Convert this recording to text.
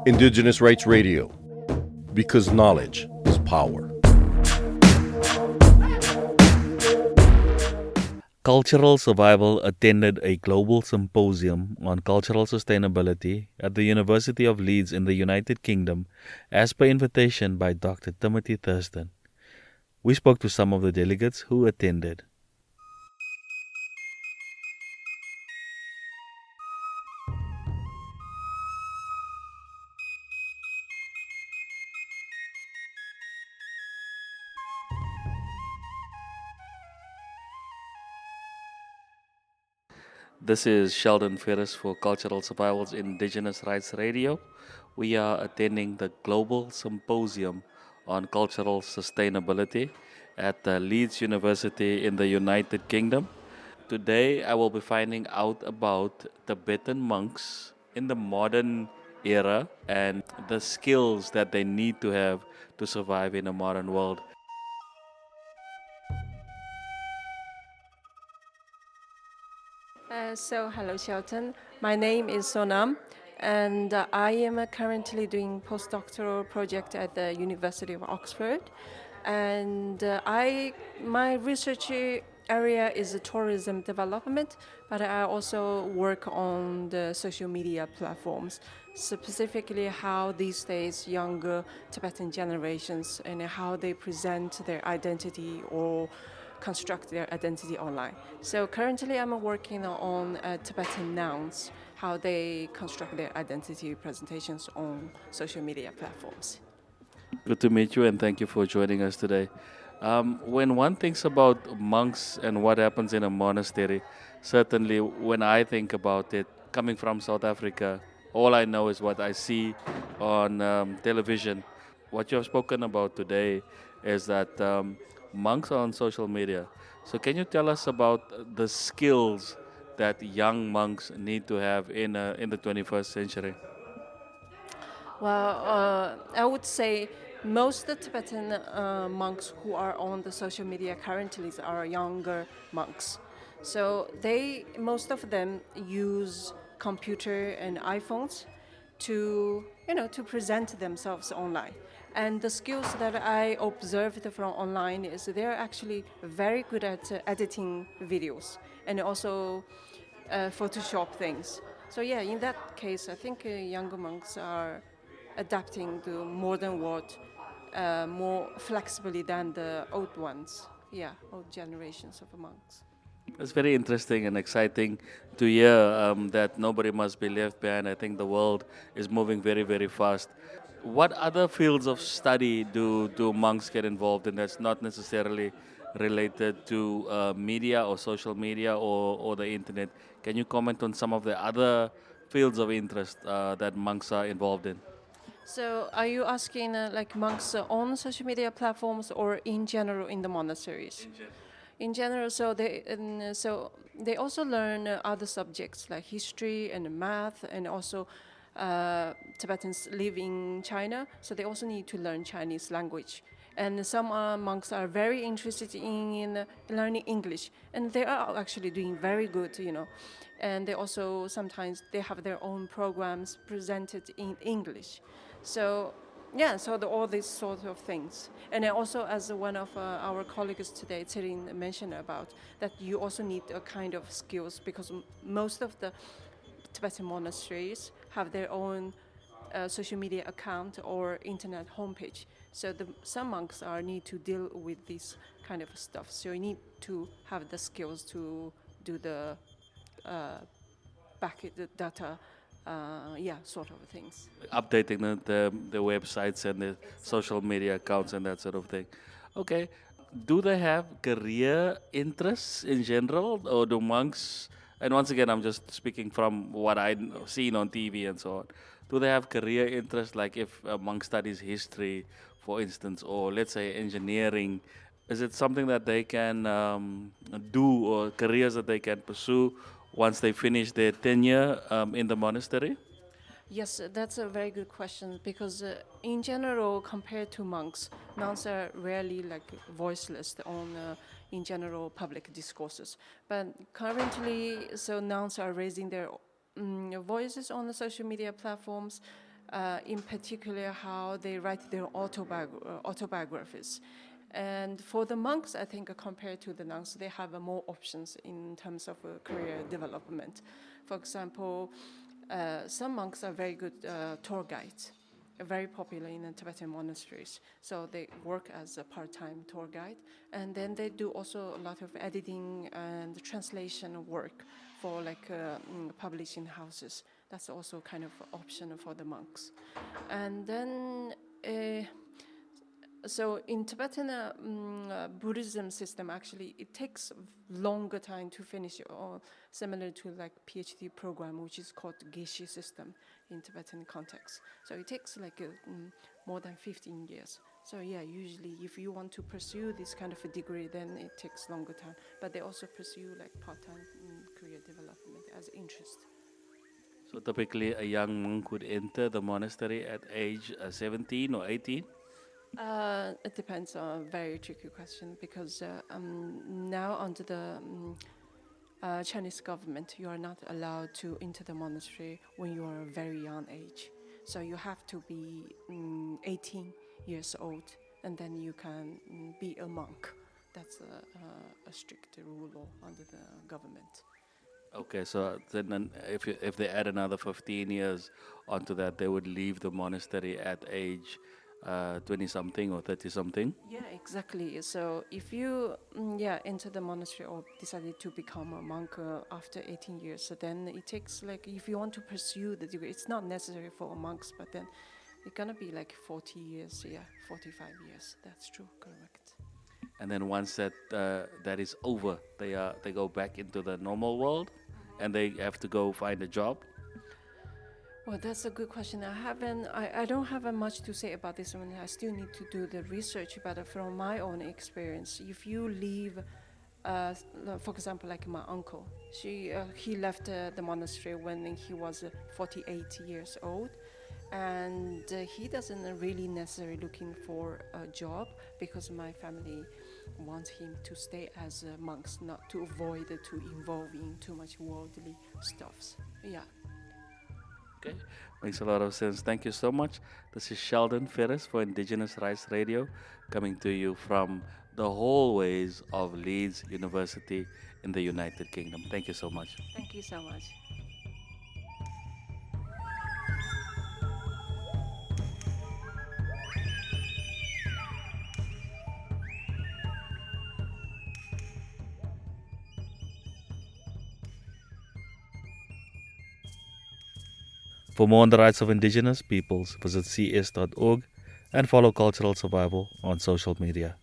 Indigenous Rights Radio, because knowledge is power. Cultural Survival attended a global symposium on cultural sustainability at the University of Leeds in the United Kingdom as per invitation by Dr. Timothy Thurston. We spoke to some of the delegates who attended. This is Sheldon Ferris for Cultural Survival's Indigenous Rights Radio. We are attending the Global Symposium on Cultural Sustainability at the Leeds University in the United Kingdom. Today, I will be finding out about Tibetan monks in the modern era and the skills that they need to have to survive in a modern world. Hello, Shelton. My name is Sona, and I am currently doing postdoctoral project at the University of Oxford. And my research area is tourism development, but I also work on the social media platforms, specifically how these days younger Tibetan generations and how they present their identity or construct their identity online. So currently I'm working on Tibetan nouns, how they construct their identity presentations on social media platforms. Good to meet you and thank you for joining us today. When one thinks about monks and what happens in a monastery, certainly when I think about it, coming from South Africa, all I know is what I see on television. What you have spoken about today is that monks are on social media. So, can you tell us about the skills that young monks need to have in the 21st century? I would say most Tibetan monks who are on the social media currently are younger monks. So most of them use computer and iPhones to present themselves online. And the skills that I observed from online is they're actually very good at editing videos and also Photoshop things. So yeah, in that case, I think younger monks are adapting to modern world more flexibly than the old ones. Yeah, old generations of monks. It's very interesting and exciting to hear that nobody must be left behind. I think the world is moving very, very fast. What other fields of study do monks get involved in that's not necessarily related to media or social media or the internet? Can you comment on some of the other fields of interest that monks are involved in? So, are you asking like monks on social media platforms or in general in the monasteries? In general, so they also learn other subjects like history and math, and also Tibetans live in China, so they also need to learn Chinese language. And some monks are very interested in learning English, and they are actually doing very good, And they also sometimes they have their own programs presented in English. So yeah, so all these sort of things. And then also, as one of our colleagues today, Tserin, mentioned about, that you also need a kind of skills because most of the Tibetan monasteries have their own social media account or internet homepage. So some monks need to deal with this kind of stuff. So you need to have the skills to do the the data, sort of things. Updating the websites and the social media accounts and that sort of thing. Okay. Do they have career interests in general, or do monks? And once again, I'm just speaking from what I've seen on TV and so on. Do they have career interests, like if a monk studies history, for instance, or let's say engineering? Is it something that they can do, or careers that they can pursue once they finish their tenure in the monastery? Yes, that's a very good question because in general, compared to monks, nuns are rarely like voiceless on in general public discourses. But currently, so nuns are raising their voices on the social media platforms, in particular how they write their autobiographies. And for the monks, I think compared to the nuns, they have more options in terms of career development. For example, some monks are very good tour guides, very popular in the Tibetan monasteries. So they work as a part-time tour guide, and then they do also a lot of editing and translation work for publishing houses. That's also kind of option for the monks. And then so in Tibetan Buddhism system, actually, it takes longer time to finish, or similar to like PhD program, which is called Geshe system in Tibetan context. So it takes more than 15 years. So yeah, usually if you want to pursue this kind of a degree, then it takes longer time. But they also pursue like part-time career development as interest. So typically, a young monk would enter the monastery at age 17 or 18. It depends on a very tricky question, because now under the Chinese government, you are not allowed to enter the monastery when you are a very young age. So you have to be 18 years old, and then you can be a monk. That's a strict rule law under the government. Okay, so then if they add another 15 years onto that, they would leave the monastery at age 20 something or 30 something. Yeah, exactly. So if you enter the monastery or decided to become a monk after 18 years, so then it takes if you want to pursue the degree, it's not necessary for monks, but then it's gonna be 40 years, 45 years. That's true, correct. And then once that is over, they go back into the normal world, and they have to go find a job. Well, that's a good question. I don't have much to say about this one. I still need to do the research, but from my own experience, if you leave, for example, like my uncle, he left the monastery when he was 48 years old, and he doesn't really necessarily looking for a job, because my family wants him to stay as monks, not to avoid to involve in too much worldly stuffs. Yeah. Okay, makes a lot of sense. Thank you so much. This is Sheldon Ferris for Indigenous Rights Radio, coming to you from the hallways of Leeds University in the United Kingdom. Thank you so much. Thank you so much. For more on the rights of Indigenous peoples, visit cs.org and follow Cultural Survival on social media.